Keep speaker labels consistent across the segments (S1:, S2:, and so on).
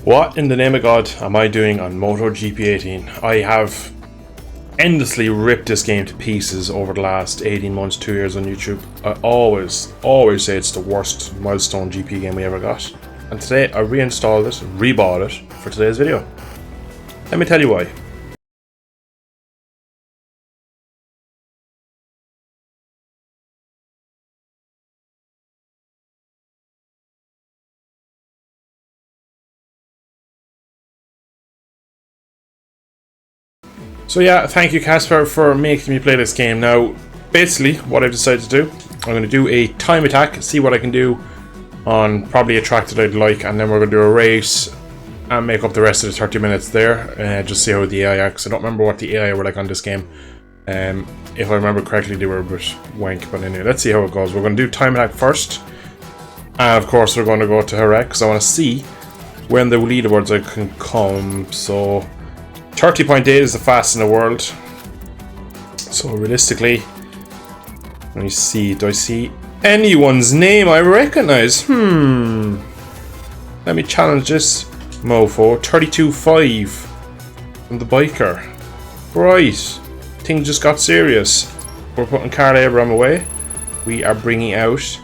S1: What in the name of God am I doing on Motogp 18? I have endlessly ripped this game to pieces over the last 18 months, 2 years on YouTube. I always say it's the worst milestone GP game we ever got. And today I reinstalled it, rebought it for today's video. Let me tell you why. So yeah, thank you Casper for making me play this game. Now, basically what I've decided to do, I'm going to do a time attack, see what I can do on probably a track that I'd like, and then we're going to do a race and make up the rest of the 30 minutes there, just see how the AI acts. I don't remember what the AI were like on this game. If I remember correctly, they were a bit wank, but anyway, let's see how it goes. We're going to do time attack first, and of course we're going to go to Herec, because I want to see when the leaderboards I can come. So 30.8 is the fastest in the world. So realistically, let me see, do I see anyone's name I recognize? Let me challenge this mofo. 32.5 from the biker. Right, things just got serious. We're putting Carl Abraham away. We are bringing out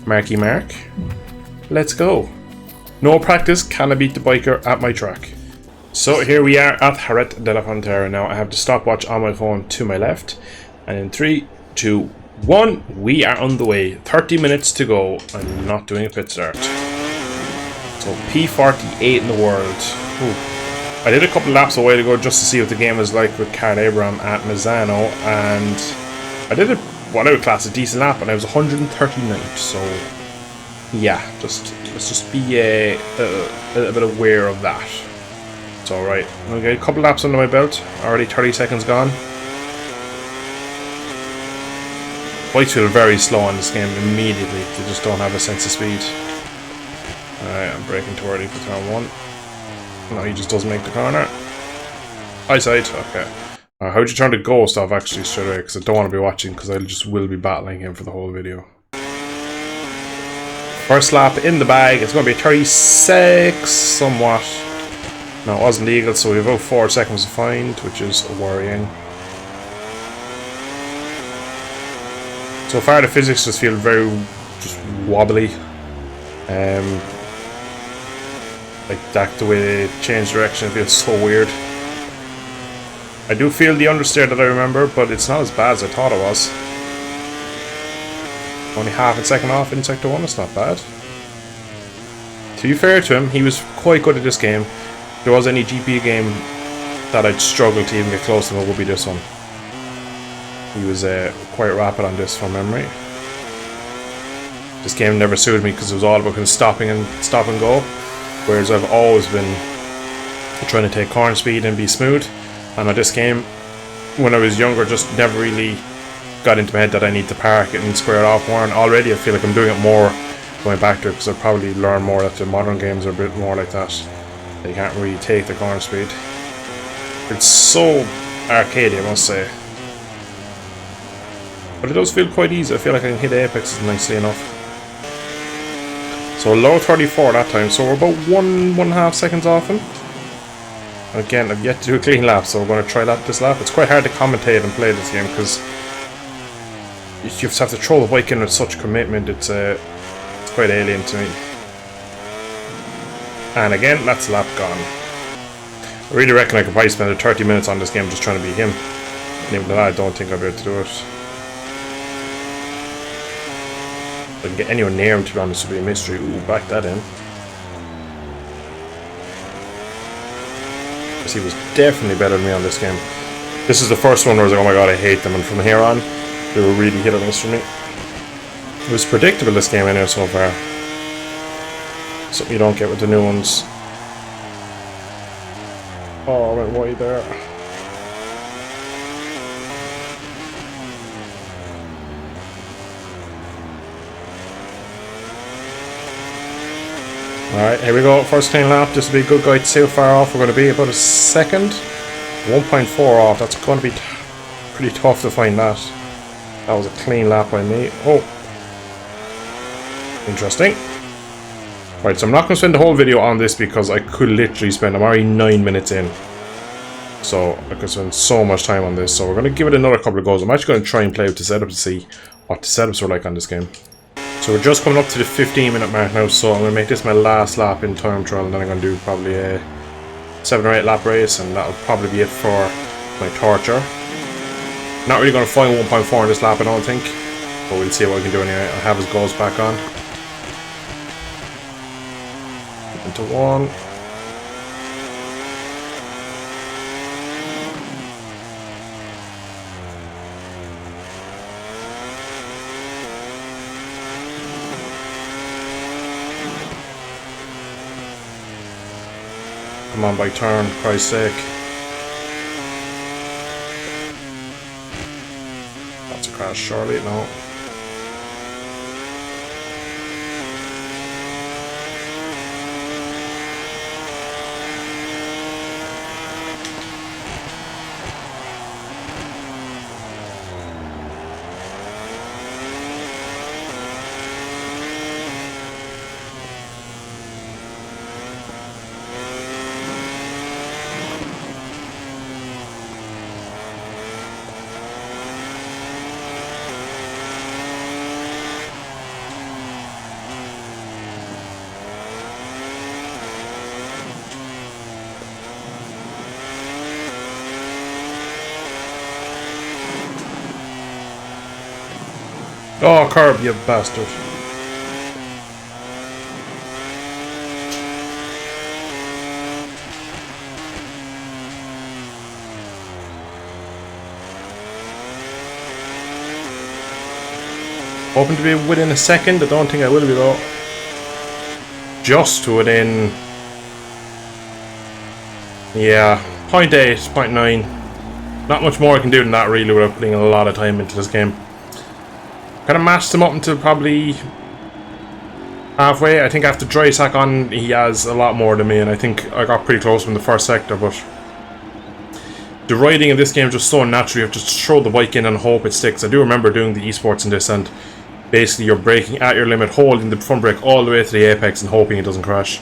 S1: Marky Mark. Let's go. No practice, can I beat the biker at my track? So here we are at Jerez de la Frontera. Now I have the stopwatch on my phone to my left, and in 3, 2, 1, we are on the way. 30 minutes to go. I'm not doing a pit start. So P48 in the world. Ooh. I did a couple laps a while ago just to see what the game was like with Carl Abraham at Misano, and I did what I would class a decent lap, and I was 139th. So yeah, let's just be a little bit aware of that. It's alright. I'm gonna get a couple laps under my belt. Already 30 seconds gone. Bikes feel very slow on this game immediately. They just don't have a sense of speed. Alright, I'm braking too early for turn 1. No, he just doesn't make the corner. Eyesight, okay. How'd you turn the ghost off actually straight away? Because I don't want to be watching, because I just will be battling him for the whole video. First lap in the bag. It's going to be 36 somewhat. No, it wasn't legal, so we have about 4 seconds to find, which is worrying. So far the physics just feel very wobbly. Like that, the way they change direction, it feels so weird. I do feel the understeer that I remember, but it's not as bad as I thought it was. Only half a second off in sector 1, it's not bad. To be fair to him, he was quite good at this game. If there was any GP game that I'd struggle to even get close to, it would be this one. He was quite rapid on this from memory. This game never suited me because it was all about kind of stop and go, whereas I've always been trying to take corner speed and be smooth. And on this game, when I was younger, just never really got into my head that I need to park it and square it off more. And already I feel like I'm doing it more going back to it, because I've probably learned more that the modern games are a bit more like that. You can't really take the corner speed. It's so arcadey, I must say. But it does feel quite easy. I feel like I can hit apexes nicely enough. So low 34 that time, so we're about 1.5 seconds off him. Again, I've yet to do a clean lap, so we're going to try that this lap. It's quite hard to commentate and play this game, because you just have to throw the bike in with such commitment. It's quite alien to me. And again, that's lap gone. I really reckon I could probably spend 30 minutes on this game just trying to beat him. And even then, I don't think I'll be able to do it. If I can get anyone near him, to be honest, would be a mystery. Ooh, back that in. Because he was definitely better than me on this game. This is the first one where I was like, oh my god, I hate them. And from here on, they were really hit or miss for me. It was predictable, this game, anyway, so far. Something you don't get with the new ones. Oh, I went wide there. Alright, here we go. First clean lap. This will be a good guide to see how far off we're going to be. About a second. 1.4 off. That's going to be pretty tough to find that. That was a clean lap by me. Oh. Interesting. Right, so I'm not going to spend the whole video on this because I could literally spend, I'm already 9 minutes in. So I could spend so much time on this. So we're going to give it another couple of goes. I'm actually going to try and play with the setup to see what the setups are like on this game. So we're just coming up to the 15-minute mark now, so I'm going to make this my last lap in time trial, and then I'm going to do probably a 7 or 8 lap race, and that'll probably be it for my torture. Not really going to find 1.4 in this lap, I don't think, but we'll see what we can do anyway. I'll have his goals back on. Into 1. Come on, by turn, for Christ's sake. That's a crash, surely, no. Oh, curb, you bastard. Hoping to be within a second. I don't think I will be though. Just to within. Yeah, 0.8, 0.9. Not much more I can do than that really without putting a lot of time into this game. Kind of matched him up until probably halfway. I think after dry sack on, he has a lot more than me, and I think I got pretty close from the first sector, but the riding in this game is just so natural. You have to just throw the bike in and hope it sticks. I do remember doing the esports in this, and basically you're braking at your limit, holding the front brake all the way to the apex and hoping it doesn't crash.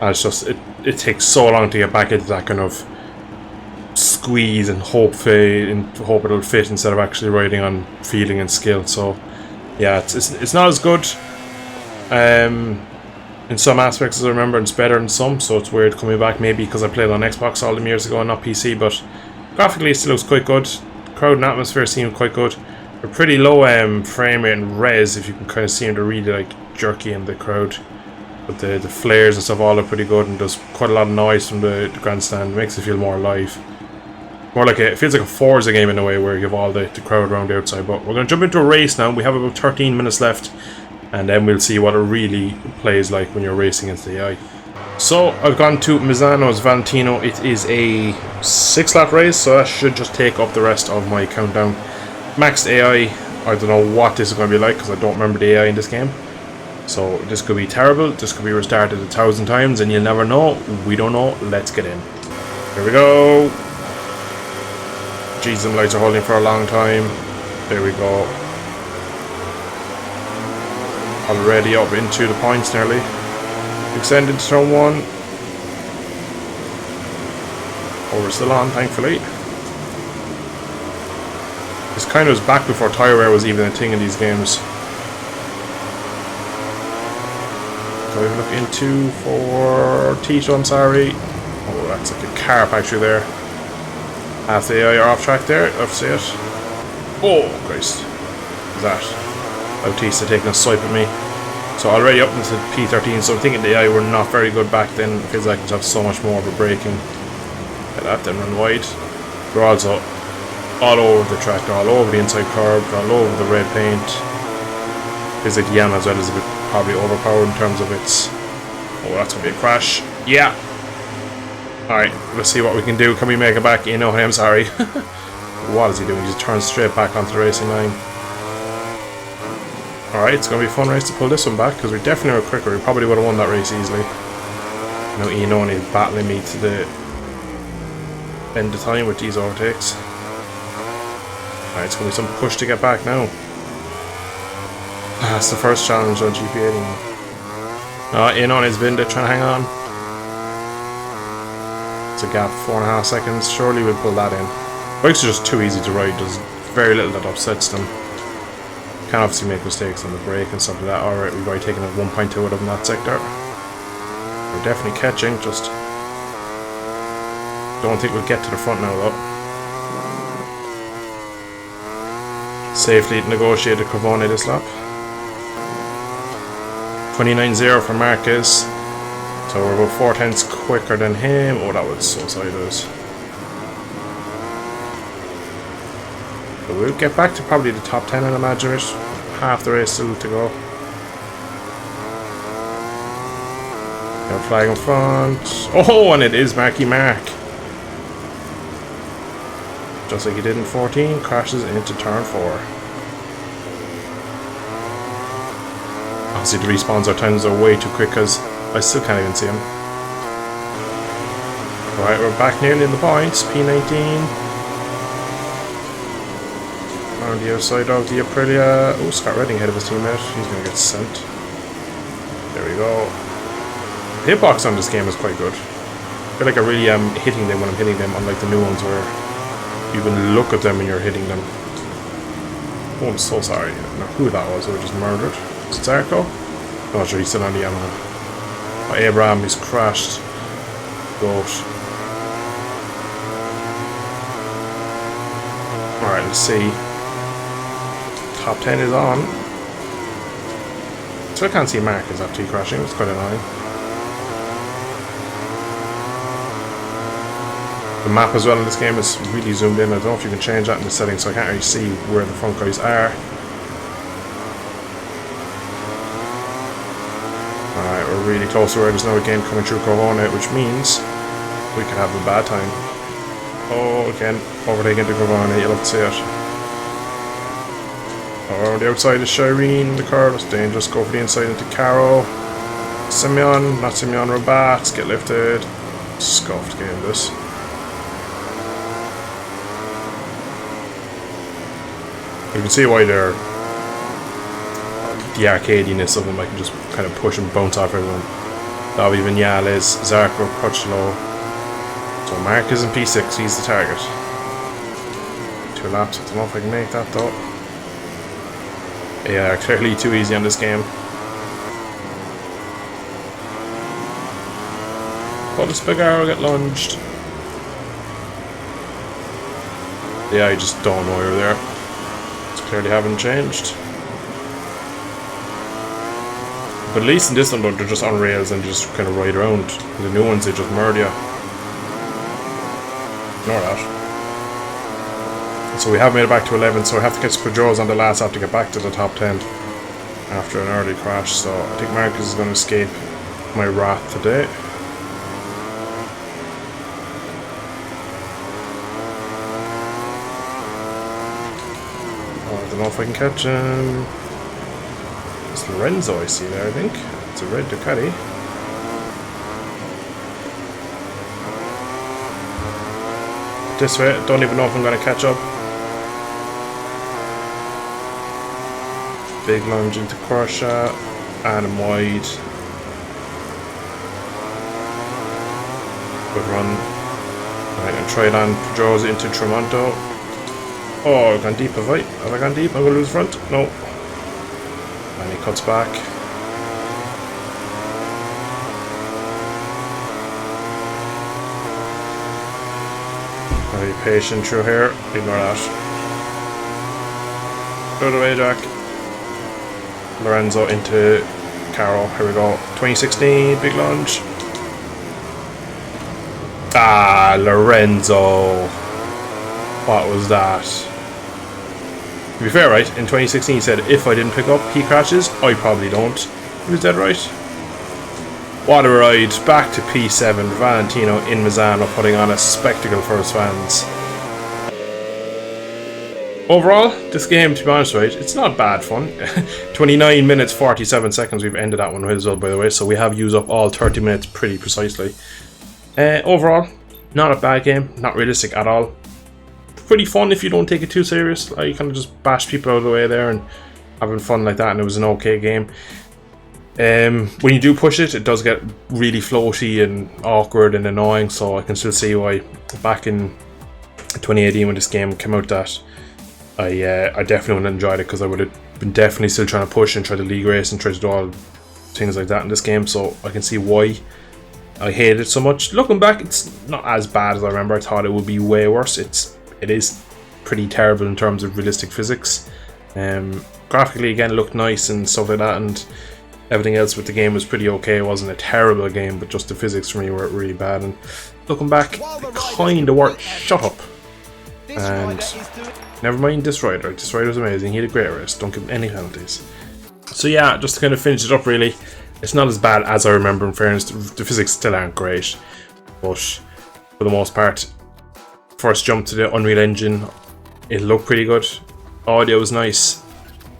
S1: And it's just, it takes so long to get back into that kind of squeeze and hope it'll fit instead of actually riding on feeling and skill. So yeah, it's not as good in some aspects as I remember, and it's better in some, so it's weird coming back, maybe because I played on Xbox all them years ago and not PC, but graphically it still looks quite good. Crowd and atmosphere seem quite good. They're pretty low frame rate and res, if you can kind of seem to really like jerky in the crowd. But the flares and stuff all look pretty good, and there's quite a lot of noise from the grandstand. It makes it feel more alive. More like it feels like a Forza game in a way, where you have all the crowd around the outside. But we're going to jump into a race now. We have about 13 minutes left, and then we'll see what it really plays like when you're racing into the AI. So I've gone to Misano's Valentino. It is a 6-lap race, so that should just take up the rest of my countdown. Maxed AI. I don't know what this is going to be like because I don't remember the AI in this game. So this could be terrible. This could be restarted 1,000 times, and you'll never know. We don't know. Let's get in. Here we go. Jeez, them lights are holding for a long time. There we go. Already up into the points nearly. Extended to turn 1. Oh, we're still on, thankfully. This kind of was back before tyre wear was even a thing in these games. So we look into for Tito, I'm sorry. Oh, that's like a car actually there. Half the AI are off track there, I'll see it. Oh, Christ. What's that? Bautista taking a swipe at me. So already up into P13, so I'm thinking the AI were not very good back then. It feels like they have so much more of a braking. Get that, then run wide. They're also all over the track, they're all over the inside curb, they're all over the red paint. Feels like the Yamaha as well is a bit probably overpowered in terms of its... Oh, that's going to be a crash. Yeah! Alright, let's see what we can do. Can we make it back in? Oh, I'm sorry. What is he doing? He just turns straight back onto the racing line. Alright, it's going to be a fun race to pull this one back, because we definitely were quicker. We probably would have won that race easily. Now Ian only is battling me to the end of time with these overtakes. Alright, it's going to be some push to get back now. That's the first challenge on GP18. In on his Vinda, trying to hang on. It's a gap, 4.5 seconds. Surely we'll pull that in. Bikes are just too easy to ride. There's very little that upsets them. Can obviously make mistakes on the brake and stuff like that. Alright, we've already taken a 1.2 out of that sector. We're definitely catching, just don't think we'll get to the front now though. Safely negotiated Cavone this lap. 29.0 for Marquez. So we're about 4 tenths quicker than him. Oh, that was so sideways. But we'll get back to probably the top 10, I'd imagine. It. Half the race still to go. Got a flag in front. Oh, and it is Marky Mark. Just like he did in 14, crashes into turn 4. Obviously the respawns our times are way too quick because I still can't even see him. Alright, we're back nearly in the points. P19. On the other side of the Aprilia. Oh, Scott Redding ahead of his teammate. He's going to get sent. There we go. The hitbox on this game is quite good. I feel like I really am hitting them when I'm hitting them, unlike the new ones where you can look at them when you're hitting them. Oh, I'm so sorry. I don't know who that was. They were just murdered. Is it Zarko? Not sure, he's still on the Yamaha. Oh, Abraham, he's crashed. Goat. Alright, let's see. Top 10 is on. So I can't see Marquez after he crashing. It's quite annoying. The map as well in this game is really zoomed in. I don't know if you can change that in the settings, so I can't really see where the front guys are. Alright, we're really close to where there's no again coming through Corona, which means we could have a bad time. Oh, again, overtaking into Corona, you'll have to see it. Oh, the outside is Shireen, the curve is dangerous. Go for the inside into Caro. Simeon, not Simeon, Rabats, get lifted. Scuffed game this. You can see why they're the arcadiness of them. I can just kind of push and bounce off everyone. Davi Vinales, Zarko, Crutchlow. So Mark is in P6, he's the target. 2 laps, I don't know if I can make that though. Yeah, clearly too easy on this game. But the Spigaro get lunged. Yeah, I just don't know you're there. Clearly haven't changed. But at least in this one though, they're just on rails and just kind of ride around. The new ones, they just murder you. Ignore that. So we have made it back to 11, so I have to catch Pedro's on the last lap to get back to the top 10 after an early crash. So I think Marcus is going to escape my wrath today. I don't know if I can catch him. It's Lorenzo I see there, I think. It's a red Ducati. This way, don't even know if I'm going to catch up. Big lunge into Porsche, and I'm wide. Good run. Right, and try it on Pedro's into Tremonto. Oh, I've gone deep, have I? Have I gone deep? I'm going to lose front? No. And he cuts back. Very patient through here. Ignore that. Out of the way, Jack. Lorenzo into Caro. Here we go. 2016, big lunge. Ah, Lorenzo. What was that? To be fair, right, in 2016 he said if I didn't pick up, he crashes. I probably don't. He was dead right. What a ride. Back to P7. Valentino in Misano putting on a spectacle for his fans. Overall, this game, to be honest, right, it's not bad fun. 29 minutes 47 seconds we've ended that one with as well, by the way, so we have used up all 30 minutes pretty precisely. Overall, not a bad game, not realistic at all. Pretty fun if you don't take it too serious. You kind of just bash people out of the way there and having fun like that, and it was an okay game. When you do push it, it does get really floaty and awkward and annoying, so I can still see why back in 2018 when this game came out that I definitely would have enjoyed it, because I would have been definitely still trying to push and try to league race and try to do all things like that in this game, so I can see why I hated it so much. Looking back, it's not as bad as I remember. I thought it would be way worse. It is pretty terrible in terms of realistic physics. Graphically, again, it looked nice and stuff like that, and everything else with the game was pretty okay. It wasn't a terrible game, but just the physics for me were really bad. And looking back, it kind of worked. Shut up. And never mind this rider. This rider was amazing. He had a great race. Don't give him any penalties. So yeah, just to kind of finish it up, really, it's not as bad as I remember. In fairness, the physics still aren't great, but for the most part, first jump to the Unreal Engine, it looked pretty good. Audio was nice.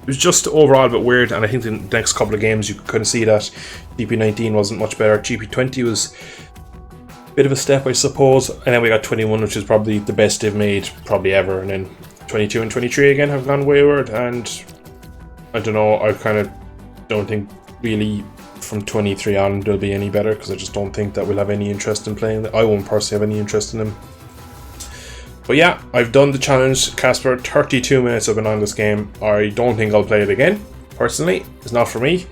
S1: It was just overall a bit weird, and I think the next couple of games you could kind of see that GP19 wasn't much better. GP20 was a bit of a step, I suppose, and then we got 21, which is probably the best they've made probably ever, and then 22 and 23 again have gone wayward, and I don't know, I kind of don't think really from 23 on they'll be any better, because I just don't think that we'll have any interest in playing them. I won't personally have any interest in them. But yeah, I've done the challenge, Casper. 32 minutes I've been on this game. I don't think I'll play it again, personally. It's not for me.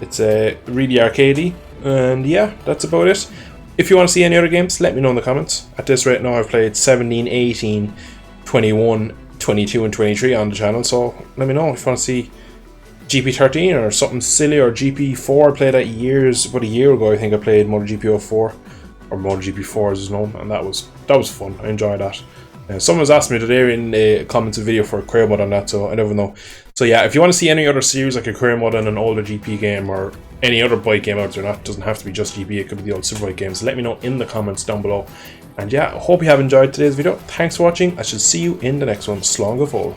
S1: It's really arcadey. And yeah, that's about it. If you want to see any other games, let me know in the comments. At this rate now, I've played 17, 18, 21, 22 and 23 on the channel. So let me know if you want to see GP13 or something silly, or GP4. I played that about a year ago. I think I played Motogp 04, or Motogp 4 as it's known, and that was fun. I enjoyed that. Someone was asking me today in a comments video for a career mode on that, so I never know. So yeah, if you want to see any other series like a career mode on an older GP game or any other bike game out there, it doesn't have to be just GP, it could be the old Superbike games. Let me know in the comments down below. And yeah, I hope you have enjoyed today's video. Thanks for watching. I shall see you in the next one. Slán go fóill.